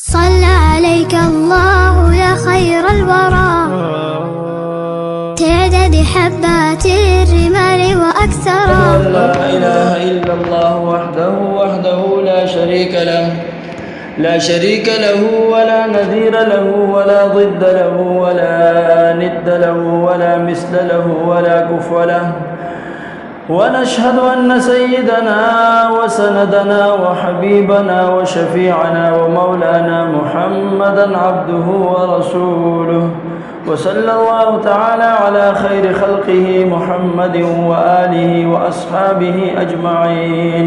صلى عليك الله يا خير الورى تعدد حبات الرمال وأكثرا. لا إله إلا الله وحده لا شريك له ولا نذير له ولا ضد له ولا ند له ولا مثل له ولا كفو له. ونشهد أن سيدنا وسندنا وحبيبنا وشفيعنا ومولانا محمدا عبده ورسوله. وصلى الله تعالى على خير خلقه محمد وآله وأصحابه أجمعين.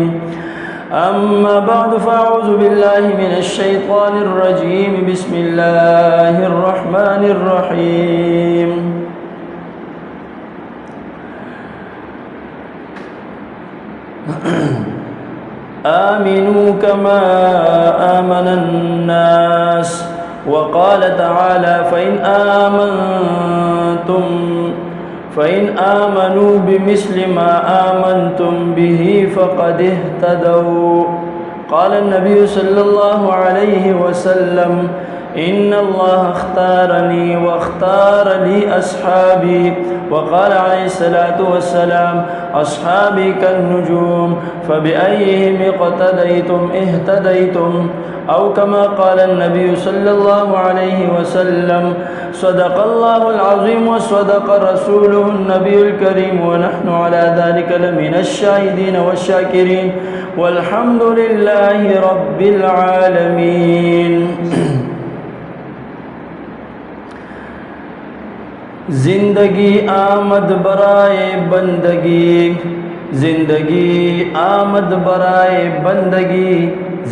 أما بعد فأعوذ بالله من الشيطان الرجيم. بسم الله الرحمن الرحيم. آمنوا كما آمن الناس. وقال تعالى فإن آمنوا بمثل ما آمنتم به فقد اهتدوا. قال النبي صلى الله عليه وسلم إن الله اختارني واختار لي أصحابي. وقال عليه الصلاة والسلام أصحابي كالنجوم فبأيهم اقتديتم اهتديتم. أو كما قال النبي صلى الله عليه وسلم صدق الله العظيم وصدق رسوله النبي الكريم ونحن على ذلك لمن الشاهدين والشاكرين والحمد لله رب العالمين. زندگی آمد برائے بندگی، زندگی آمد برائے بندگی،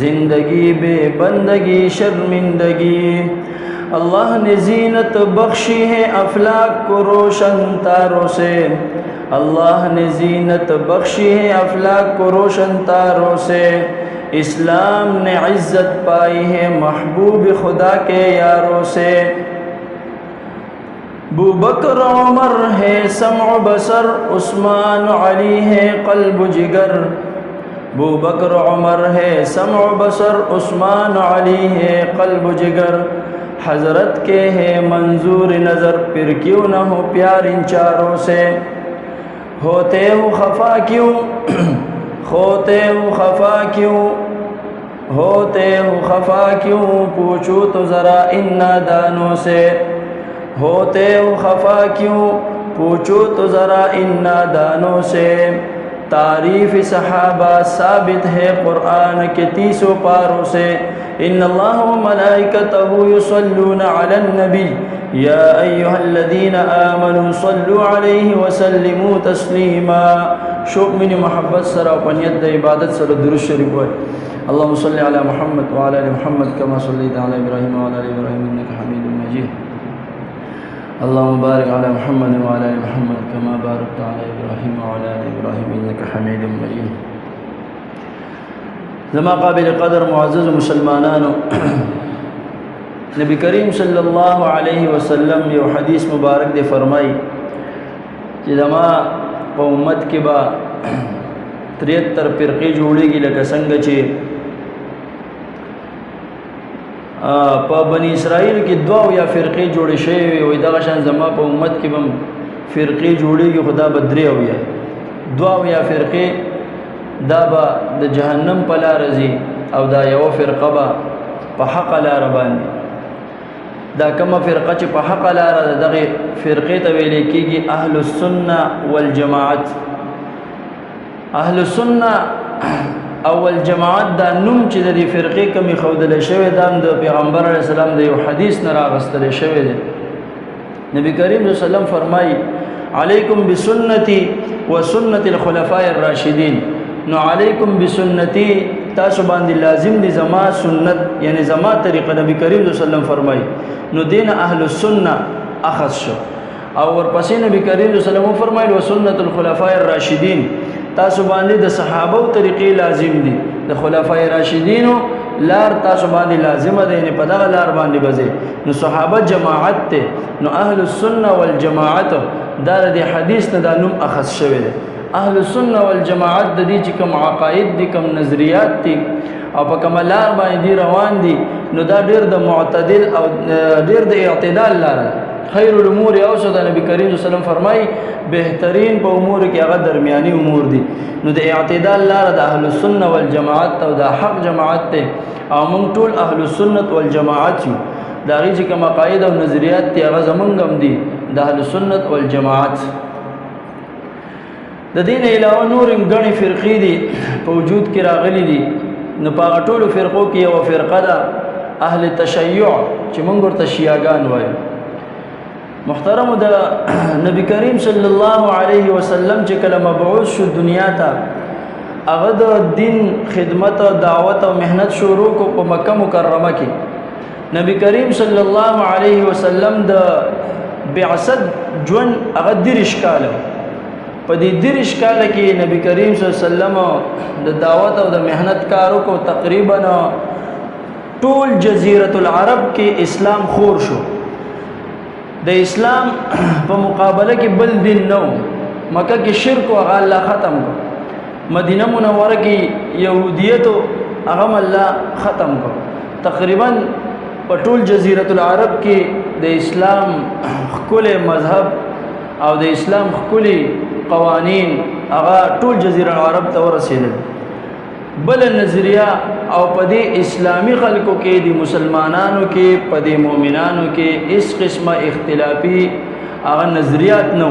زندگی بے بندگی شرمندگی. اللہ نے زینت بخشی ہے افلاک کو روشن تاروں سے، اللہ نے زینت بخشی ہے افلاک کو روشن تاروں سے. اسلام نے عزت پائی ہے محبوب خدا کے یاروں سے. ابو بکر عمر ہے سمع بصر، عثمان علی ہے قلب جگر. ابو بکر عمر ہے سمع بصر، عثمان علی ہے قلب جگر. حضرت کے ہے منظور نظر، پھر کیوں نہ ہو پیار ان چاروں سے. ہوتے ہو خفا کیوں ہوتے ہو خفا کیوں ہوتے ہو خفا کیوں پوچھو تو ذرا ان نادانوں سے. ہوتے ہو خفا کیوں پوچھو تو ذرا ان نادانوں سے. تعریف صحابہ ثابت ہے قرآن کے 30 پاروں سے. ان اللہ و ملائکتہ یصلون علی النبی یا ایہا الذین آمنوا صلوا علیہ وسلموا تسلیما. شوق محبت سرا پنیت دا عبادت سر درود شریف ہوئے. اللہم صلی علی محمد وعلی آل محمد کما صلیت علی ابراہیم وعلی آل ابراہیم انک حمید مجید. اللهم بارك على محمد وعلى آل محمد كما باركت على إبراهيم وعلى آل إبراهيم إنك حميد مجيد. زما قابل قدر معزز مسلمانانو، نبی کریم صلی اللہ علیہ وسلم یہ حدیث مبارک دے فرمائی کہ زما پا امت کے با 73 فرقے جوڑے گی لکا سنگ چے پا بنی اسرائیل کی 2 یا فرقے جوڑے شوی وی دغشان زما پا امت کی بم فرقے جوڑے گی خدا بدری ہویا 2 یا فرقے دا با دا جہنم پلا رزی او دا یو فرقہ با پا حق لا ربانی. دا کم فرقہ چی پا حق لا رد دغی فرقے تویلے کی گی اہل السنہ والجماعت. اہل السنہ اول جماعت دا نم چی دا دی فرقی کمی خودل شوی دام دا پیغمبر علیہ السلام دا یو حدیث نراغستل شوی دا. نبی کریم صلی اللہ علیہ وسلم فرمائی علیکم بسنتی و سنت الخلفاء الراشدین. نو علیکم بسنتی تاسو باندی لازم دی زما سنت یعنی زما طریقہ. نبی کریم صلی اللہ علیہ وسلم فرمائی نو دین اہل السنہ اخذ شو. اور پسی نبی کریم صلی اللہ علیہ وسلم فرمائی و سنت الخلفاء الراشدین تاسو باندې د صحابو طریقې لازم دي. د خلفای راشدینو لار تاسو باندې لازم ده، نه په دغه لار باندې بځي. نو صحابه جماعت ته، نو اهل السنه والجماعت دا د حدیث نه د نوم اخذ شوی ده. اهل السنه والجماعت د دې چې کوم عقاید دي، کوم نظریات دي، او په کومه لار باندې دی روان دي نو دا ډېر د معتدل او ډېر د اعتدال لار خیر الامور اوسط. نبی کریم صلی الله علیه وسلم فرمایي بهترین په امور کې هغه درمیاني امور دي. نو د اعتدال لار د اهل السنه والجماعت او د حق جماعت ته او موږ ټول اهل السنه والجماعت یو. دا غي چې کوم قواعد او نظریات ته هغه زمونږ هم دي د اهل السنه والجماعت. د دین علاوه نور غني فرقې دي په وجود کې راغلي دي. نو په ټولو فرقو کې یو فرقه ده اهل تشیع چې موږ ورته شیعاګان وایو. محترم د نبی کریم صلی الله علیه وسلم چې کله مبعوث شو دنیا ته هغه د دین خدمت او دعوت او مهنت شروع کو په مکه مکرمه کې. نبی کریم صلی الله علیه وسلم د بعثت ژوند هغه 30 کاله. په دې 30 کاله کې نبی کریم صلی الله علیه وسلم د دعوت او د مهنت کارو کو تقریبا ټول جزیرة العرب کې اسلام خور شو. د اسلام په مقابله کې بل دین نو. مکه کې شرک او هغه الله ختم کو. مدینه منوره کې يهودیت او هغه الله ختم کو. تقریبا په ټول جزیرة العرب کې د اسلام خپل مذهب او د اسلام خپل قوانین هغه ټول جزیره العرب ته ورسېدل. بل نظریه او په دې اسلامی خلکو کې د مسلمانانو کې په دې مؤمنانو کې اس قسمه اختلافي هغه نظریات نو.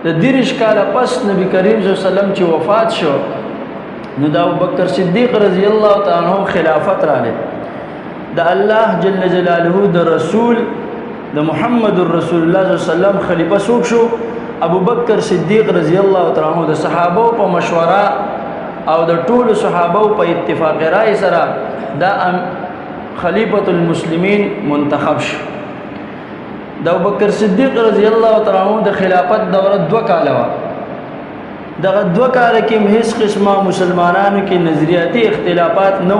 د 30 کاله پس نبی کریم صلی الله علیه وسلم چې وفات شو نو د ابوبکر صدیق رضی الله تعالی عنہ خلافت راغله. د الله جل جلاله د رسول د محمد رسول الله صلی الله علیه وسلم خلیفہ څوک شو؟ ابو بکر صدیق رضی الله تعالی عنہ. د صحابه په مشوره او د ټولو صحابه په اتفاق رائے سره دا خلیفۃ المسلمین منتخب شو. د ابو بکر صدیق رضی الله تعالی عنہ د خلافت دوره 2 کاله و. دغه 2 کاله کې هیڅ قسمه مسلمانانو کې نظریاتي اختلافات نو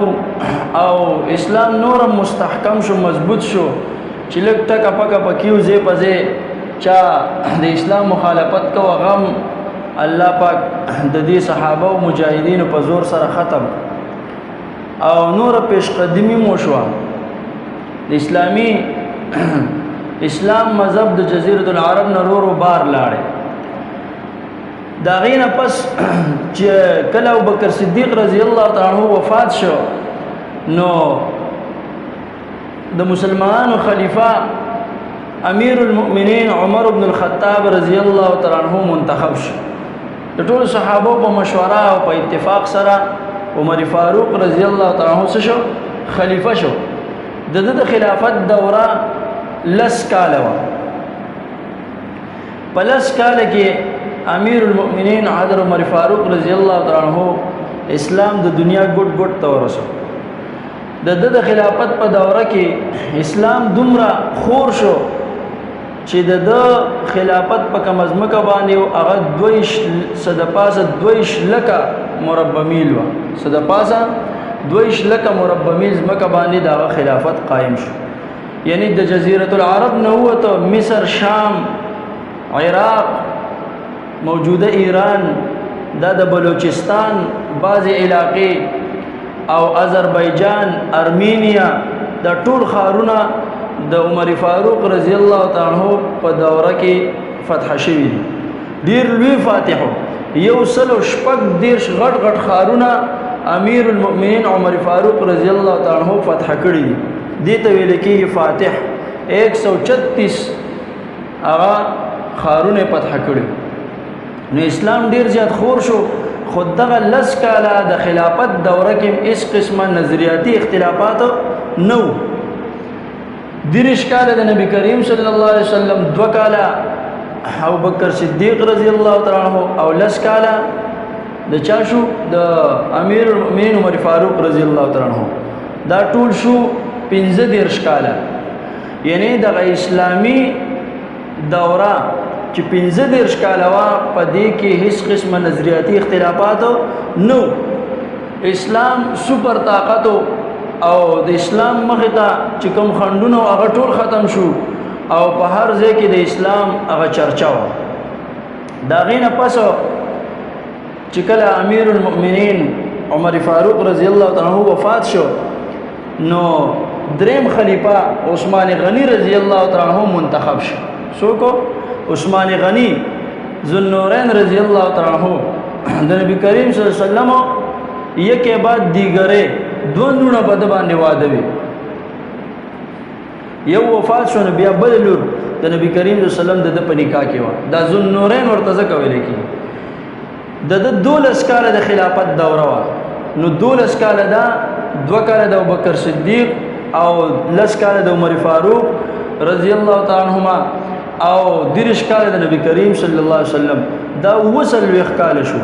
او اسلام نورم مستحکم شو، مضبوط شو چې لږ ټکا پکا پکیو زی پزې چا د اسلام مخالفت کو غم الله پاک د دې صحابه او مجاهدین په زور سره ختم او نور پیش قدمی مو شو. د اسلامی اسلام مذهب د جزیره العرب نورو بار لاړې. دا غینه پس چې کله ابوبکر صدیق رضی الله تعالی عنہ وفات شو نو د مسلمانانو خلیفہ امیر المؤمنین عمر بن الخطاب رضی الله تعالی عنہ منتخب شو. د ټول صحابه په مشوره او په اتفاق سره عمر فاروق رضی الله تعالی عنہ شو خلیفہ شو. د خلافت دوره لس کاله و. په لس کاله کې امیر المؤمنین حضرت عمر فاروق رضی الله تعالی عنہ اسلام د دنیا ګډ ګډ ته ورسو. د خلافت په دوره کې اسلام دومره خور شو چې د خلافت په کمزمکه باندې او هغه 2 لکه مربع میل و. 2 لکه مربع میل زمکه باندې د خلافت قائم شو. یعنی د جزیره العرب نه وته مصر، شام، عراق، موجوده ایران، د بلوچستان بعض علاقې او آذربایجان، ارمینیا، د ټول خارونه د عمر فاروق رضی الله تعالی عنہ په دوره کې فتح شوی دي. ډیر لوی فاتحو یو سلو شپږ دیرش غټ غټ خارونه امیر المؤمنین عمر فاروق رضی الله تعالی عنہ فتح کړی دي. دې ته ویل کېږي فاتح. 136 هغه خارونه فتح کړی. نو اسلام ډیر زیات خور شو. خود دغه لس کاله د خلافت دوره کې اس قسمه نظریاتی اختلافات نو. 30 کاله د نبی کریم صلی الله علیه وسلم، 2 کاله ابو بکر صدیق رضی الله تعالی عنہ او لس کاله د چا شو؟ د امیر المؤمنین عمر فاروق رضی الله تعالی عنہ. دا ټول شو 15 کاله. یعنی د اسلامی دوره چې 15 کاله وا په دې کې هیڅ قسمه نظریاتی اختلافات نو. اسلام سپر طاقت او د اسلام مخه ته چې کوم خندونه هغه ټول ختم شو او په هر ځای کې د اسلام هغه چرچا و. دا غینه پس چې کله امیر المؤمنین عمر فاروق رضی الله تعالی عنہ وفات شو نو دریم خلیفہ عثمان غنی رضی الله تعالی عنہ منتخب شو. سوکو عثمان غنی ذوالنورین رضی الله تعالی عنہ د نبی کریم صلی الله علیه وسلم یکه بعد دیگره دو نونه په د باندې واده وی. یو وفات شو بیا بل لور د نبی کریم صلی الله علیه وسلم د په نکاح کې و. دا ذوالنورین ورته ځکه ویل کی د 12 کاله د خلافت دوره وا. نو 12 کاله دا 2 کاله د ابوبکر صدیق او 10 کاله د عمر فاروق رضی الله تعالی عنهما او 30 کاله د نبی کریم صلی الله علیه وسلم. دا وصل ویخ کاله شو.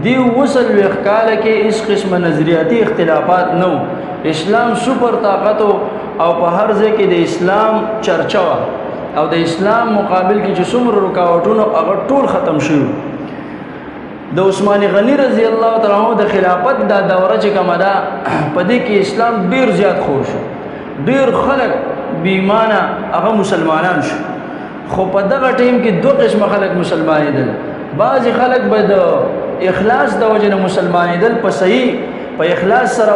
دی وصل ویخ کاله کې اس قسم نظریاتی اختلافات نو. اسلام سپر طاقت او په هر ځای کې د اسلام چرچا او د اسلام مقابل کې چې څومره رکاوټونه هغه ټول ختم شو. د عثمان غنی رضی الله تعالی عنہ د خلافت دا دوره چې کومه ده په دې کې اسلام ډیر زیات خور شو. ډیر خلک بیمانه هغه مسلمانان شو. خو په دغه ټیم کې دوه قسم خلک مسلمانېدل. بعض خلک به د اخلاص د وجه نه مسلمانېدل په صحیح په اخلاص سره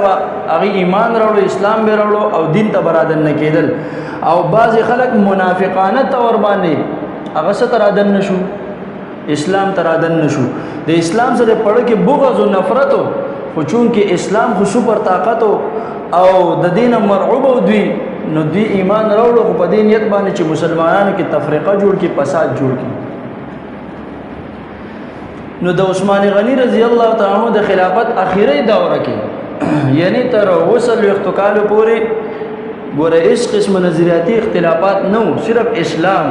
هغه ایمان راوړو اسلام به راوړو او دین ته برادن نه کېدل. او بعض خلک منافقانه تور باندې هغه سترادن نشو اسلام ترادن نشو. د اسلام سره پړه کې بغض او نفرت خو چون کې اسلام خو سپر طاقت او د دین مرعوب او دوی نو دوی ایمان راوړو خو په دې نیت باندې چې مسلمانانو کې تفریقه جوړ کې فساد جوړ کې. نو د عثمان غنی رضی الله تعالی عنہ د خلافت اخیری دوره کې یعنی تر وصل اختقال پورې ګوره اس قسم نظریاتی اختلافات نو صرف اسلام.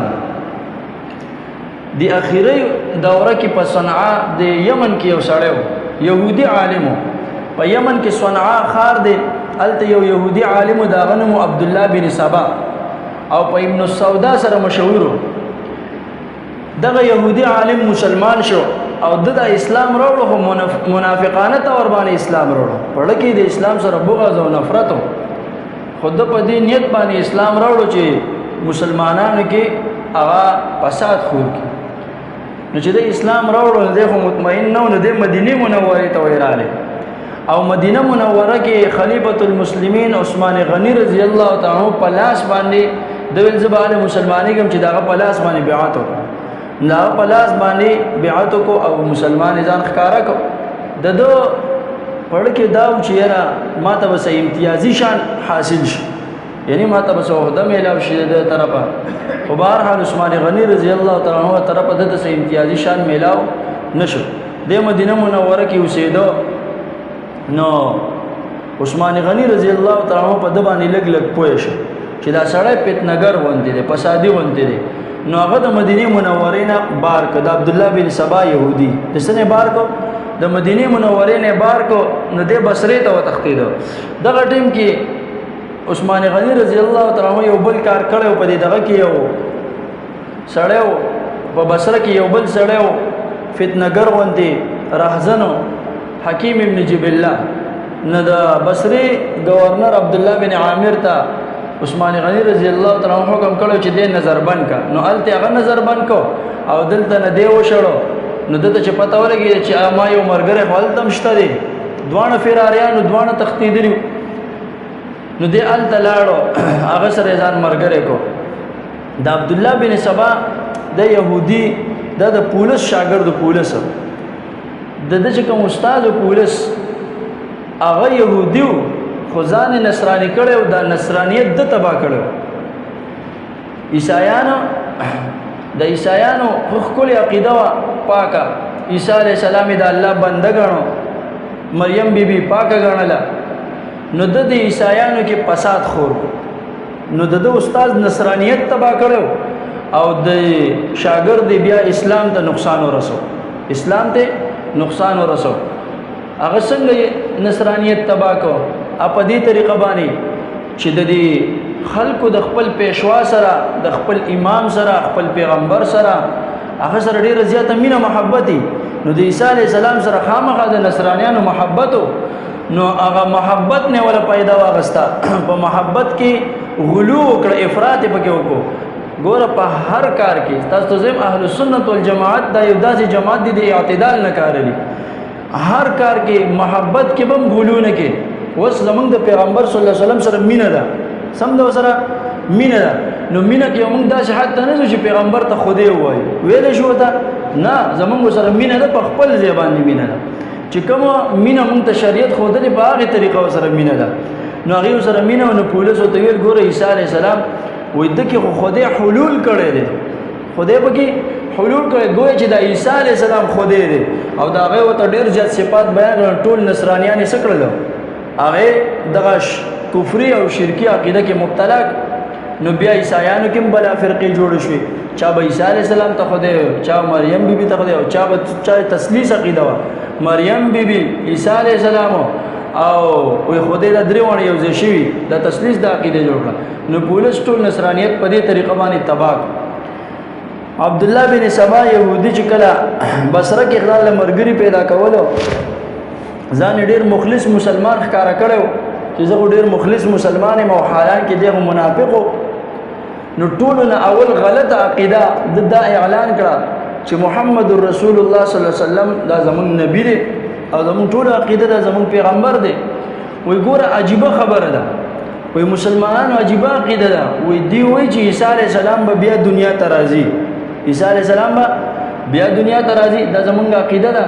دی اخیری دوره کې په صنعاء د یمن کې یو سړیو يهودي عالمو په یمن کې صنعاء خار دی الته یو يهودي عالم دا غنم عبد الله بن سبا او په ابن السودا سره مشهور. دغه يهودي عالم مسلمان شو او د اسلام راوړو خو منافقانه تور باندې اسلام راوړو. پړه کې د اسلام سره بغض او نفرت خود په دې نیت باندې اسلام راوړو چې مسلمانانو کې هغه فساد خور کی. نو چې د اسلام راوړو د خو مطمئن نو د مدینه منوره ته ویراله او مدینه منوره کې خلیفۃ المسلمین عثمان غنی رضی الله تعالی عنہ پلاس باندې د ول زبانه مسلمانۍ کوم چې داغه پلاس باندې بیعت وکړه. لا پلاس باندې بیعت کو او مسلمان ځان ښکارا کو. د دو پړ کې دا چې را ماته وسه امتیازي شان حاصل شي یعنی ماته وسه عہده میلاو شي د طرفه. په بهر حال عثمان غنی رضی الله تعالی عنہ طرفه د سه امتیازي شان میلاو نشو. د مدینه منوره کې اوسېدو. نو عثمان غنی رضی الله تعالی عنہ په د باندې لګ لګ پوه شو چې دا سړی پیتنګر وانته دي فسادي وانته دي. نو هغه د مدینه منوره نه بار کړ. عبد الله بن سبا يهودي د سنه بار کو د مدینه منوره نه بار کو نو د بصره ته وتختید. دغه ټیم کې عثمان غنی رضی الله تعالی عنہ یو بل کار کړو په دغه کې یو سړیو په بصره کې یو بل سړیو فتنګر وانته راهزنو حکیم ابن جبلہ نو د بصری گورنر عبد الله بن عامر ته عثمان غنی رضی الله تعالی عنہ حکم کړو چې د نظر بند کا. نو الته هغه نظر بند کو او دلته نه دی وشړو. نو دته چې پته ولګي چې ما یو مرګره حالتم شته دي دوانه فراریانو دوانه تختیدلی. نو دی الته لاړو هغه سره ځان مرګره کو. د عبد الله بن سبا د يهودي د پولیس شاګرد پولیس د چې کوم استاد پولیس هغه يهودیو خو ځان نصرانی کړو د نصرانیت د تبا کړو. عیسایانو د عیسایانو خپل عقیده وا پاکه. عیسی علی السلام د الله بنده غنو مریم بیبي پاکه غنله. نو د عیسایانو کې فساد خور. نو د استاد نصرانیت تبا کړو او د شاګرد بیا اسلام ته نقصان ورسو. اسلام ته نقصان ورسو. هغه څنګه نصرانیت تبا کو په دې طریقه باندې چې د دې خلکو د خپل پیشوا سره د خپل امام سره خپل پیغمبر سره هغه سره ډیره زیاته مینه محبت. نو د عیسی علی السلام سره خامخا د نصرانیانو محبت نو هغه محبت نه ولا پیدا واغستا. په محبت کې غلو کړ افراط پکې وکړو. ګوره په هر کار کې تاسو زم اهل سنت والجماعت دا یو داسې جماعت دي د اعتدال نه کارلی. هر کار کې محبت کې بم غولونه کې وس زمونږ د پیغمبر صلی الله علیه وسلم سره مینه ده سم ده سره مینه ده نو مینه کې موږ داسې حد ته نه چې پیغمبر ته خدای وایي ویل شو ته نه زمونږ سره مینه ده په خپل ځای باندې مینه ده چې کوم مینه موږ ته شریعت خودلې په هغه طریقه سره مینه ده نو هغه سره مینه نو پولیس ته ویل ګوره عیسی علی السلام وې دغه خدای حلول کړي دي خدای به کې حلول کړي ګویا چې د عیسی علی السلام خدای دی او دا هغه ته ډیر ځات صفات بیان ټول نصرانیان یې سکړل هغه دغه کفري او شرکی عقیده کې مبتلا نو بیا عیسایانو کې بلا فرقې جوړ شوې چا به عیسی علی السلام ته خدای چا مریم بیبي ته خدای او چا به تسلیث عقیده وا مریم بیبي عیسی علی السلام او وي خدای د دریوان یو ځای شوی د تسلیث د عقیده جوړ نو پولیس ټول نصرانیت په دې طریقه باندې تباہ عبد الله بن سبا يهودي چې کله بصره کې خلال مرګري پیدا کولو ځان ډیر مخلص مسلمان ښکارا کړو چې زه ډیر مخلص مسلمان یم او حالان کې دغه منافقو نو ټول نه اول غلط عقیده د اعلان کړه چې محمد رسول الله صلی الله علیه وسلم دا زمون نبی دی او زمون ټول عقیده دا زمون پیغمبر دی وای ګوره عجیبه خبره ده وای مسلمانانو عجیبه عقیده ده وای دی وای چې عیسی علی السلام به بیا دنیا ته راځي عیسی علی السلام به بیا دنیا ته راځي دا زمونږ عقیده ده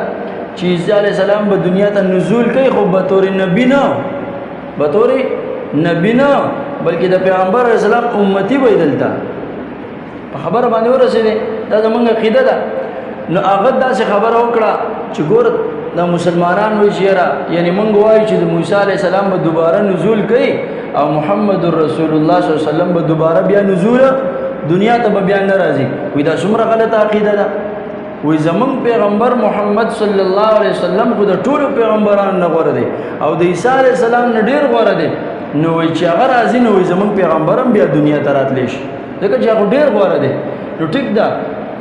چې عیسی علی السلام به دنیا ته نزول کوي خو به تور نبی نه به تور نبی نه بلکې د پیغمبر اسلام امتی وي دلته په خبره باندې ورسېده دا زمونږ عقیده ده نو هغه داسې خبره وکړه چې ګور د مسلمانانو شیرا یعنی مونږ وایو چې د موسی علی السلام به دوباره نزول کوي او محمد رسول الله صلی الله علیه وسلم به دوباره بیا نزول دنیا ته به بیا نه راځي وې دا څومره غلطه عقیده ده وې زمون پیغمبر محمد صلی الله علیه وسلم خو د ټولو پیغمبرانو نه غوړه دي او د عیسی علی السلام نه ډیر غوړه دي نو چې هغه راځي نو زمون پیغمبرم بیا دنیا ته راتلی شي ځکه چې هغه ډیر غوړه دي نو ټیک ده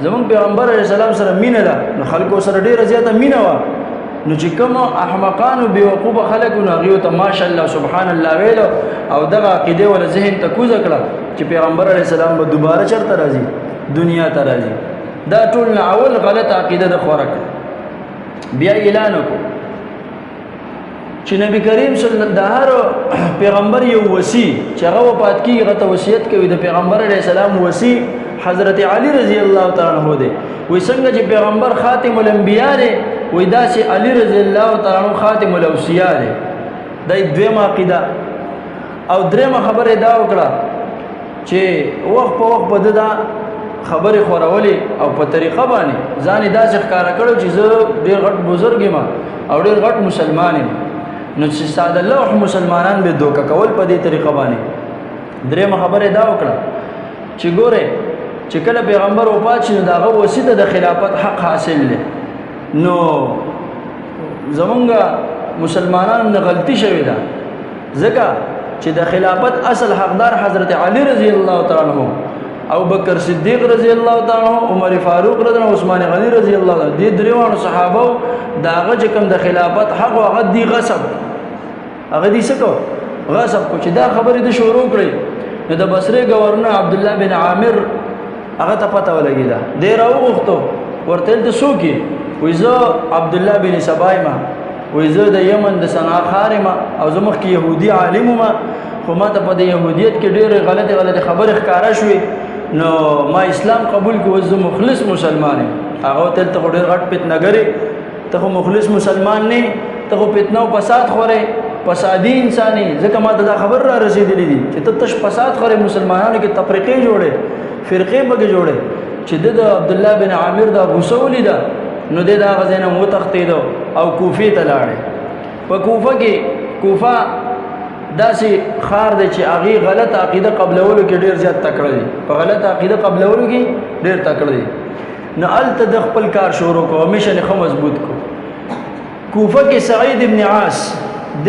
زمون پیغمبر علیه السلام سره مینه ده نو خلکو سره ډیره زیاته مینه و نو چې کوم احمقان او بیوقوف خلک نو هغه ته ماشاءالله سبحان الله ویلو او دغه عقیده ول ذهن ته کوز کړه چې پیغمبر علیه السلام به دوباره چرته راځي دنیا ته راځي دا ټول اول غلط عقیده د خورک بیا اعلان وکړو چې نبی کریم صلی الله علیه وسلم پیغمبر یو وصی چې هغه وفات کیږي هغه وصیت کوي د پیغمبر علیه السلام وصی حضرت علی رضی الله تعالی عنہ دی وې څنګه چې پیغمبر خاتم الانبیاء دی وې داسې علی رضی الله تعالی عنہ خاتم الاوصیاء دی دا دویمه عقیده او دریمه خبره دا وکړه چې وخت په وخت بده دا خبره خورولې او په طریقه باندې ځان داسې ښکارا کړو چې زه ډېر غټ بزرګ یم او ډېر غټ مسلمان یم نو چې ساده الله مسلمانان به دوکه کول په دې طریقه باندې درېمه خبره دا وکړه چې ګوره چې کله پیغمبر وفات شي داغه وسیته د خلافت حق حاصل لې نو زمونږ مسلمانانو نه غلطي شوې ده ځکه چې د خلافت اصل حقدار حضرت علی رضی الله تعالی عنہ ابو بکر صدیق رضی الله تعالی عنہ عمر فاروق رضی الله عثمان غنی رضی الله تعالی دې دریوانو صحابه داغه چې کوم د خلافت حق او هغه دی غصب هغه دې سکو غصب کو چې دا خبره د شروع کړې نو د بصره گورنر عبد الله بن عامر هغه ته پته ولګی دا ډیر اوغختو ورته د سوکي وېزو عبد الله بن سبایما وېزو د یمن د صنعا خارما او زمخ کې يهودي عالم ما خو ما ته په د يهودیت کې ډېر غلطه خبره ښکارا شوې نو ما اسلام قبول کو زه مخلص مسلمان هغه ته ډېر غټ پتنګری ته مخلص مسلمان نه ته پتنو فساد خوره فسادی انساني ځکه ما ته دا خبر را رسیدلې دي چې ته تش فساد خوره مسلمانانو کې تفریقې جوړې فرقې بګ جوړې چې د عبد الله بن عامر دا غوسولې ده نو د دا غزنه مو تختید او کوفه ته لاړې په کوفه کې کوفه داسې خار دی چې هغه غلط عقیده قبلولو کې ډیر زیات تکړه دي په غلط عقیده قبلولو کې ډیر تکړه دي نه الته د خپل کار شروع کو همیشه نه مضبوط کو کوفه کې سعید ابن عاص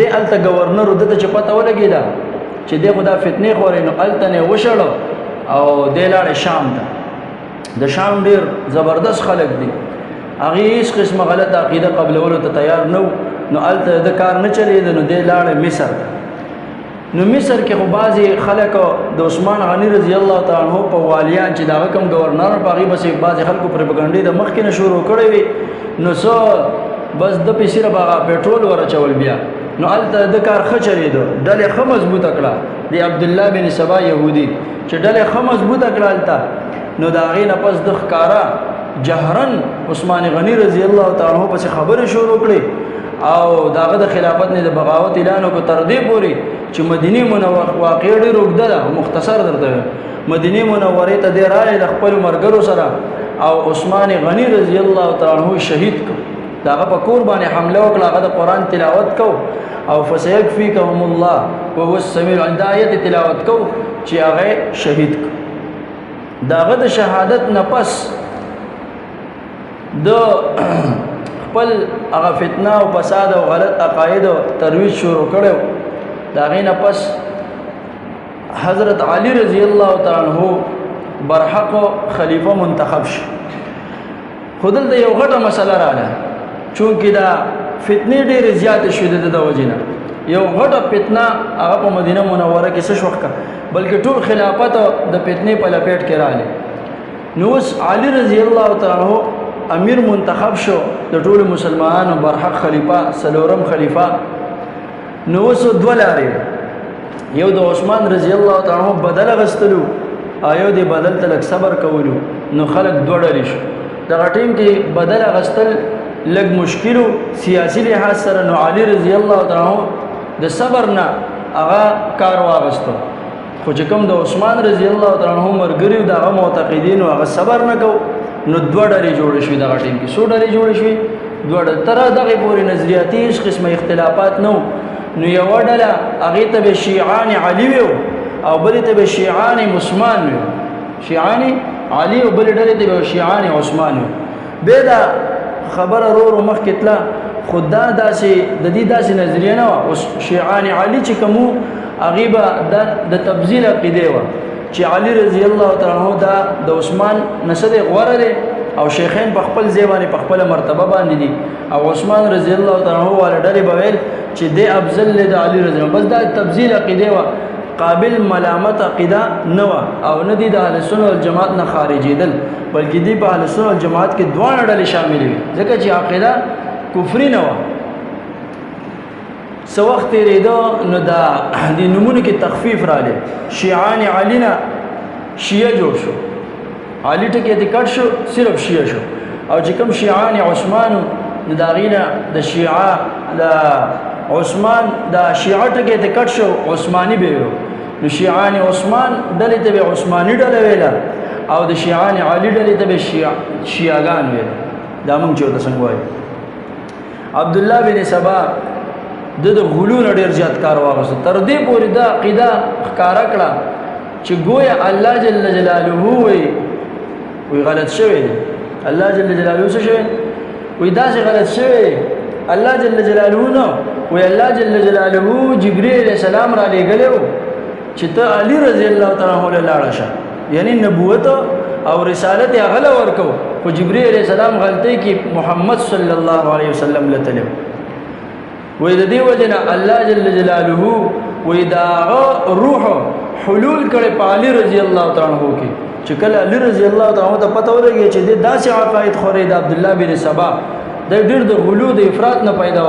د الته گورنر د ته پته ولګیدا چې د خدا فتنه خورې نو الته نه وشړو او د لاړ شام ته د شام ډیر زبردست خلک دي هغه هیڅ قسمه غلط عقیده قبلولو ته تیار نو الته د کار نه چلیږي نو د لاړ مصر نو مصر کې خو بعضی خلک د عثمان غنی رضی الله تعالی عنہ په والیان چې دا کوم گورنر په غیبه سي بعضی خلکو پروپاګاندا د مخ کې نه شروع کړی وي نو سو بس د پیسې را باغ پېټرول ورچول بیا نو الته د کار خچرې دو ډلې خه مضبوط کړه دی عبد الله بن سبا يهودي چې ډلې خه مضبوط کړه الته نو دا غي نه پس د ښکارا جهرن عثمان غنی رضی الله تعالی عنہ پس خبره شروع کړي او داغه د خلافت نه د بغاوت اعلان کو تر دې پوري چې مدینه منوره واقع ډېر وګدله مختصر درته مدینه منوره ته د راي د خپل مرګرو سره او عثمان غنی رضی الله تعالی عنہ شهید کو داغه په کور باندې حمله وکړه هغه د قران تلاوت کو او فسيكفيكهم الله وهو السميع العليم د آیت تلاوت کو چې هغه شهید کو داغه د شهادت نه پس د خپل هغه فتنه او فساد او غلط عقاید او ترویج شروع کړو داغه نه پس حضرت علی رضی الله تعالی عنہ برحق خلیفہ منتخب شو خودل د یو غټه مسله رااله چونکې دا فتنه ډېر زیات شوه د وجنه یو غټه فتنه هغه په مدینه منوره کې څه شوخه بلکې ټول خلافت د فتنه په لپیټ کې رااله نو علی رضی الله تعالی عنہ امیر منتخب شو د ټول مسلمانانو برحق خلیفہ سلورم خلیفہ نو وسو دولاره یو د عثمان رضی الله تعالی عنہ بدل غستلو ایو دی بدل تلک صبر کولو نو خلق دوړل شو دا ټیم کې بدل غستل لګ مشکلو سیاسی لحاظ سره نو علی رضی الله تعالی عنہ د صبر نه هغه کار واغستو خو چې کوم د عثمان رضی الله تعالی عنہ مرګریو دغه معتقدین هغه صبر نه کو نو دوه ډلې جوړ شوې دا ټیم کې څو ډلې جوړ شوې دوه ډلې تر دغه پورې نظریاتي هیڅ قسمه اختلافات نو یو ډله هغه ته شیعان علی وو او بل ته شیعان عثمان وو شیعان علی او بل ډله ته شیعان عثمان وو به دا خبر ورو مخ کتلا خدا داسې د دې داسې نظریه نه او شیعان علی چې کوم غیبه د تبذیل عقیده و چې علی رضی الله تعالی عنہ دا د عثمان نسد غوړه دي او شیخین په خپل ځواني په خپل مرتبه باندې دي او عثمان رضی الله تعالی عنہ ولډلې بویل چې د افضل د علی رضی الله بس دا تبذیل عقیده و قابل ملامت عقیده نه او نه دي د اهل سنت والجماعت نه خارجیدل بلکې دي په اهل سنت والجماعت کې دوه ډلې شامل وي ځکه چې عقیده کفري نه و سو وخت ریدو نو دا د نمونه کې تخفیف را لې شیعان علینا شیعه جوړ شو علی ټکی د کټ شو صرف شیعه شو او چې کوم شیعان عثمان نو دا غینا د شیعه د عثمان دا شیعه ټکی د کټ شو عثماني به نو شیعان عثمان دلته به عثماني ډله ویلا او د شیعان علی ډله ته به شیعاګان ویل دا موږ چې تاسو وایي عبد الله بن سبا د غلو نه ډیر زیات کار واغسته تر دې پورې دا عقیده ښکارا کړه چې گویا الله جل جلاله وی غلط شوی الله جل جلاله څه شوی وی دا څه غلط شوی الله جل جلاله نو وی الله جل جلاله جبرئیل علیہ السلام را لېګلو چې ته علی رضی الله تعالی عنہ لاړه شه یعنی نبوت او رسالت هغه ورکو خو جبرئیل علیہ السلام غلطی کی محمد صلی الله علیه وسلم لته وې د دې وجنه الله جل جلاله وې دا روح حلول کړي په علی رضی الله تعالی عنہ کې چې کله علی رضی الله تعالی عنہ ته پته ورغی چې د داسې عقاید خوري د عبد الله بن سبا د ډېر د غلو د افراط نه پیدا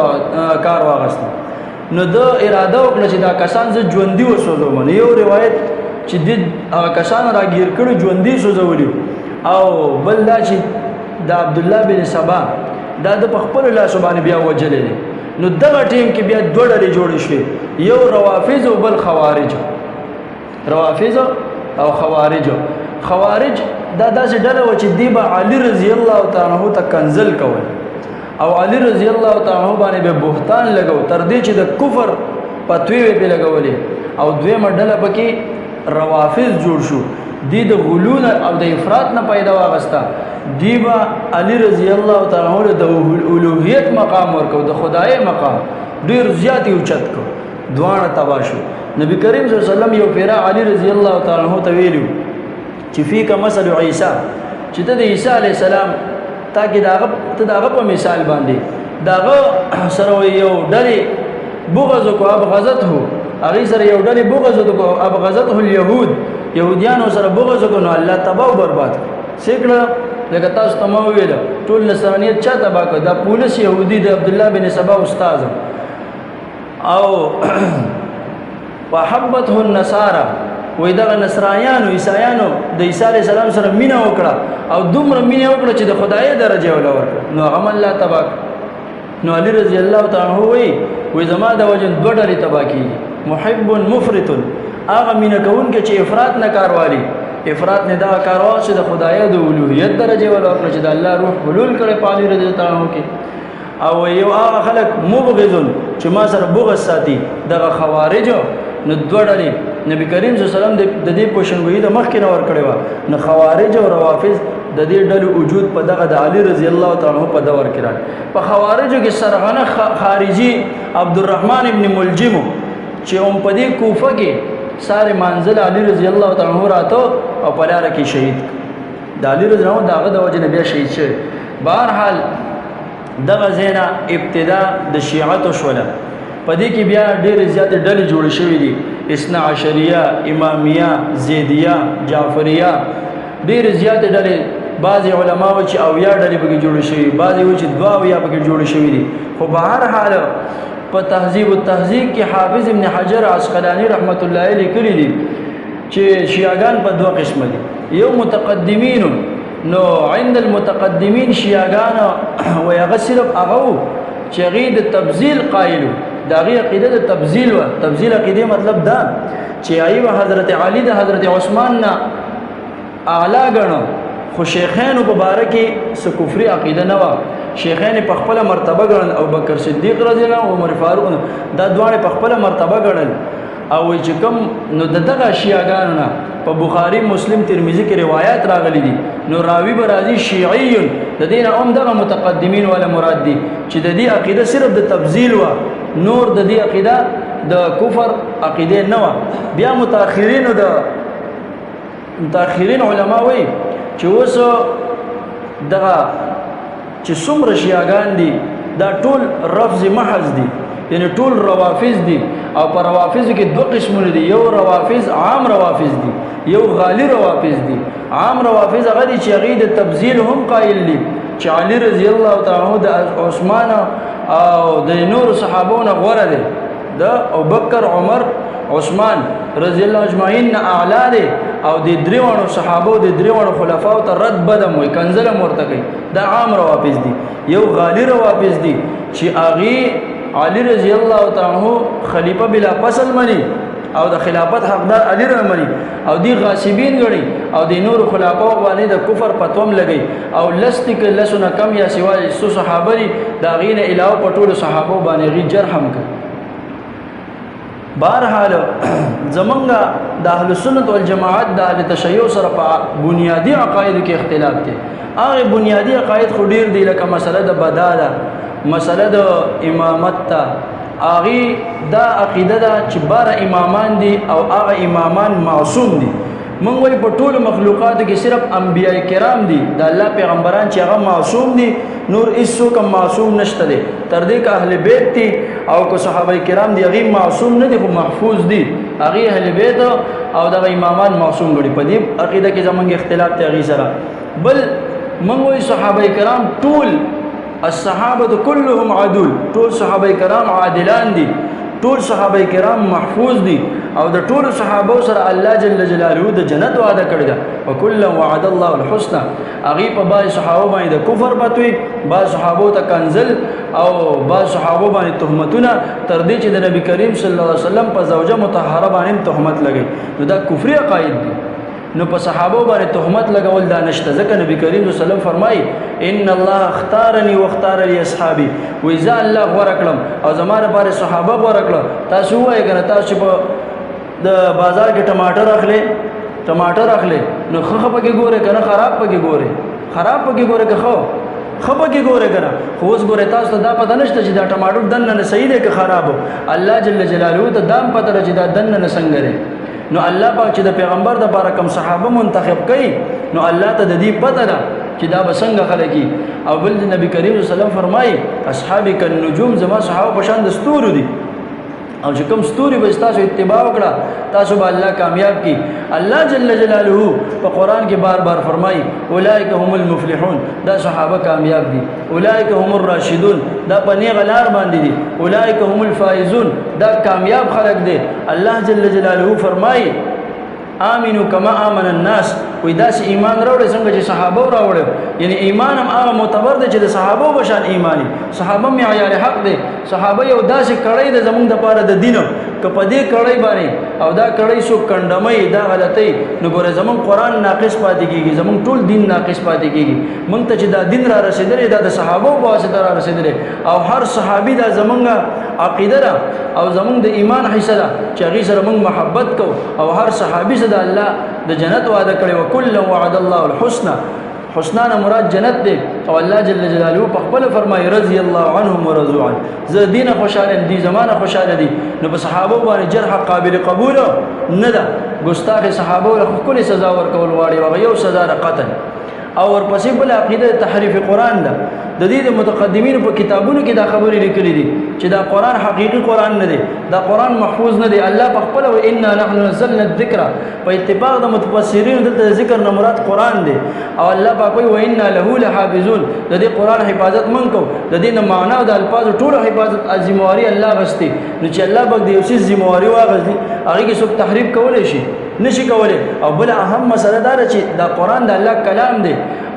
کار واغست نو د اراده وکړه چې دا کسان ز ژوندۍ وسوځو یو روایت چې د کسان راګیر کړي ژوندۍ سوځولي او بل دا چې د عبد الله بن سبا دا د خپل لاس باندې بیا وجلې نو دغه ټیم کې بیا دوه ډلې جوړې شوې یو روافض او بل خوارج روافض او خوارج دا داسې ډله و چې دی به علی رضی الله تعالی عنہ ته کنزل کول او علی رضی الله تعالی عنہ باندې به بهتان لګاو تر دې چې د کفر پتوی په لګولې او دویمه ډله پکې روافض جوړ شو دی د غلون او د افراط نه پیدا واغستا دیبا علی رضی الله تعالی عنہ د اولوہیت مقام ورکو د خدای مقام ډیر زیات اوچت کو دوانه تباشو نبی کریم صلی الله علیه وسلم یو پیرا علی رضی الله تعالی عنہ ته ویلو چې فیک مثل عیسی چې د عیسی علی السلام تاکي داغه په مثال باندې داغه سره یو ډلې بغض کو ابغضت هو هغه سره یو ډلې بغض کو ابغضت هو اليهود يهوديان سره بغض کو نو الله تباہ او برباد سیکړه لکه تاسو ته ما وویل ټول نصرانیت چا تباه کړ؟ دا پولس یهودي د عبدالله بن سبا استاد او وحبته النصارى وې دغه نصرانیانو عیسایانو د عیسی علیه السلام سره مینه وکړه او دومره مینه وکړه چې د خدای درجه ولا ورکړه نو عمل الله تبا. نو علي رضی الله تعالی عنہ وې زما د وجن دوه ډلې تبا کیږي محب مفرط هغه مینه کوونکی چې افراط نه کاروالي افراط نه دا کاروا چې د خدای د اولوهیت درجه ولا ورکړه چې د الله روح حلول کړي په علي رضی الله تعالی عنہ کې. او یو هغه خلک مبغضون چې ما سره بغض ساتي دغه خوارج نو دوه ډلې نبی کریم صلی الله علیه وسلم د دې پوښتنګوي د مخ کې نور کړي و نو خوارج او روافض د دې ډلې وجود په دغه د علي رضی الله تعالی عنہ په دور کې راځي. په خوارجو کې سرغنه خارجي عبدالرحمن ابن ملجم چې هم په دې کوفه کې ساره منزل علي رضی الله تعالی عنہ راته او په لار کې شهید د علي رضی الله دغه د وجه نبی شهید شه. بهرحال دغه زینا ابتدا د شیعت شوله په دې کې بیا ډېر زیات ډلې جوړ شوې دي اثنا عشریه امامیه زیدیه جعفریه ډېر زیات ډلې. بعض علما و چې اویا ډلې پکې جوړ شوي بعض و چې دوا اویا پکې جوړ شوي دي. خو په هر حال په تهذیب التهذیب کې حافظ ابن حجر عسقلانی رحمت الله علیه لیکلي دي چې شیعاګان په دوه قسم دي. یو متقدمین نو عند المتقدمین شیعاګان و هغه صرف هغه چې هغه د تبذیل قائل دا غي عقیده د تبذیل و تبذیل عقیده مطلب دا چې ایو حضرت علی د حضرت عثمان نه اعلی غنو خو شیخین مبارک س کفر عقیده نه و شیخین په خپل مرتبه غړل او بکر صدیق رضی الله او عمر فاروق دا دوه په خپل مرتبه غړل او چې کوم نو دغه شیعاګانو نه په بخاری مسلم ترمذی کې روایت راغلي دي نو راوی برازي شیعی د دین هم دغه متقدمین ولا مراد دي چې د دې عقیده صرف د تبذیل و نور د دې عقیده د کفر عقیده نه و. بیا متأخرین علما وایي چې اوس دغه چې څومره شیعاګان دي دا ټول رفض محض دي یعنی ټول روافض دي او پر روافض کې دوه قسمونه دي. یو روافض عام روافض دي یو غالی روافض دي. عام روافض هغه دي چې هغه د تبذیل هم قائل دي چې علي رضی الله تعالی عنہ د عثمان او د نور صحابونو غوړه دي د ابوبکر عمر عثمان رضی الله اجمعین اعلی دي او د دریوانو صحابو د دریوانو خلفاو ته رد بدم وي کنزله مرته کوي دا عام روافض دي. یو غالی روافض دي چې هغه علی رضی الله تعالی عنہ خلیفہ بلا فصل منی او د خلافت حقدار علی رحمانی او دی غاصبین غړي او د نور خلفاو باندې د کفر پتوم لګي او لستک لسونه کم یا سوا سو صحابه دا غین الهو پټول صحابه باندې غي جرحم کړ. بهرحال زمونږه د اهل سنت والجماعت د اهل تشیع سره په بنیادی عقاید کې اختلاف دي. هغه بنیادی عقاید خو ډیر دي لکه مسله د بداله مسله د امامت ته هغه دا عقیده ده چې بار امامان دي او هغه امامان معصوم دي. مونږ وایي په ټولو مخلوقاتو کې صرف انبیاء کرام دي د الله پیغمبران چې هغه معصوم دي نور هیڅوک معصوم نشته دي تر دې که اهل بیت دي او که صحابه کرام دي هغه معصوم نه دي خو محفوظ دي هغه اهل بیت او د امامان معصوم غړي. په دې عقیده کې زمونږ اختلاف ته هغه سره بل مونږ وایي صحابه کرام ټول الصحابه كلهم عدول ټول صحابه کرام عادلان دي ټول صحابه کرام محفوظ دي او د ټول صحابه سره الله جل جلاله د جنت وعده کړی دا وکله وعد الله الحسنى. هغه په باندې صحابه باندې د کفر پتوي با صحابه ته کنزل او با صحابه باندې تهمتونه تر دې چې د نبی کریم صلی الله علیه وسلم په زوجه مطهره باندې تهمت لګي نو دا کفر عقاید دي. نو په صحابه باندې تهمت لګول دا نشته ځکه نبی کریم صلی الله علیه وسلم فرمایي ان الله اختارني واختار لي اصحابي و اذا الله ورکلم او زماره لپاره صحابه ورکړه. تاسو وایي کنه تاسو په د بازار کې ټماټر اخلي نو خخه پکې ګوره کنه خراب پکې ګوره که خو پکې ګوره کنه خو اوس ګوره تاسو ته دا پته نشته چې دا ټماټر دنه نه صحیح دی که خراب الله جل جلاله ته دام پته چې دا دنه نه څنګه دی. نو الله پاک چې د پیغمبر د باره کوم صحابه منتخب کړي نو الله ته د دې پته ده چې دا به څنګه خلګي. او بل نبی کریم صلی الله علیه وسلم فرمایي اصحابک النجوم زما صحابه په شان د ستورو دي او چې کوم ستوري به تاسو اتباع وکړه تاسو به الله کامیاب کی الله جل جلاله په قران کې بار بار فرمایي اولئک هم المفلحون دا صحابه کامیاب دي اولئک هم الراشدون دا په نیغه لار باندې دي اولئک هم الفائزون دا کامیاب خلق دي الله جل جلاله فرمایي آمنو کما آمن الناس وې داسې ایمان راوړي څنګه چې صحابه راوړي یعنی ایمان هم هغه معتبر دی چې د صحابه بشان ایمانی صحابه معیار حق دی صحابه یو داسې کړی د زمونږ د پاره د دین که په دې کړی باندې او دا کړی سو کندمې دا غلطي نو ګوره زمونږ قران ناقص پاتې کیږي زمونږ ټول دین ناقص پاتې کیږي مونږ ته چې دا دین را رسیدلی دا د صحابه په واسطه را رسیدلی او هر صحابي دا زمونږ عقیده او زمونږ د ایمان حصہ ده چې هغه سره مونږ محبت کو او هر صحابي سره د الله د جنت وعده کړي وکل وعد الله الحسنى حسنا مراد جنت دی او الله جل جلاله په خپل فرمایي رضی الله عنهم ورضوا عنه ز دین خوشاله دي زمانه خوشاله دي نو په صحابه باندې جرح قابل قبول نه ده ګستاخ صحابه له خپل سزا ورکول واړي او یو سزا قتل او ورپسې بل عقیده تحریف قران ده د دې متقدمین په کتابونو کې دا خبرې لیکلې دي چې دا قران حقيقي قران نه دی دا قران محفوظ نه دی الله په خپل و انا نحن نزلنا الذکر په اتفاق د متفسرین د ذکر نه مراد قران دی او الله په کوئی و انا له لحافظون د دې قران حفاظت منکو د دې نه معنا او د الفاظ ټول حفاظت ازمواري الله غستي نو چې الله په دې اوسې زمواري واغزي هغه کې څوک تحریف کولای شي نشي کولای او بل اهم مسله دا چې دا قران د الله کلام دی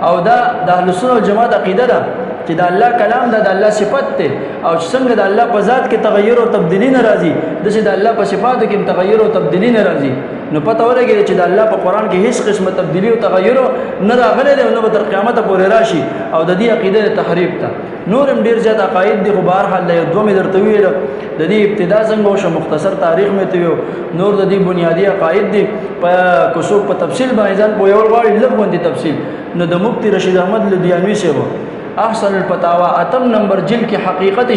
او دا د اهل سنت والجماعت عقیده ده چې د الله کلام د الله صفت ته او څنګه د الله په ذات کې تغیر او تبدیلی ناراضي د چې د الله په صفاتو کې تغیر او تبدیلی ناراضي نو پته ولګي چې د الله په قران کې هیڅ قسمه تبدیلی او تغیر نه راغلي دی نو تر قیامت پورې راشي او د دې عقیده تحریف ته نورم ډیر زیات عقاید دي خو بهر حل یو دوه مې درته ویل د دې ابتدا څنګه او مختصر تاریخ مې ته ویو نور د دې بنیادی عقاید دي په کوڅو په تفصیل باندې ځان په یو غواړي لږ تفصیل نو د مفتی رشید احمد لدیانوی صاحب احسن الفتاوا اتم نمبر جلد کې حقیقت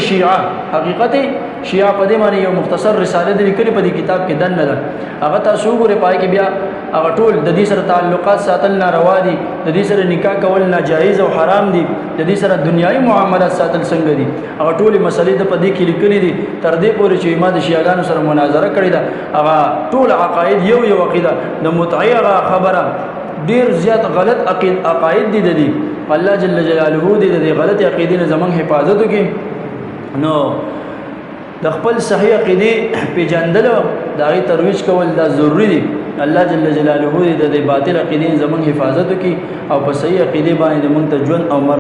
شیعه په دې باندې یو مختصر رساله د لیکلي په دې کتاب کې دنه ده هغه تاسو ګورئ پای کې بیا هغه ټول د دې سره تعلقات ساتل ناروا دي د دې سره نکاح کول ناجایز او حرام دي د دې سره دنیوي معاملات ساتل څنګه دي هغه ټول مسلې د په دې کې لیکلي دي تر دې پورې چې ما د شیعاګانو سره مناظره کړې ده هغه ټول عقاید یو عقیده د متعیغه خبره ډیر زیات غلط عقاید دي د دې الله جل جلاله دې د غلط عقیدې نه زمونږ حفاظت وکړي نو د خپل صحیح عقیدې پیژندل دا غي ترویج کول دا ضروری دي الله جل جلاله دې د باطل عقیدې زمونږ حفاظت وکړي او په صحیح عقیدې باندې موږ ته ژوند او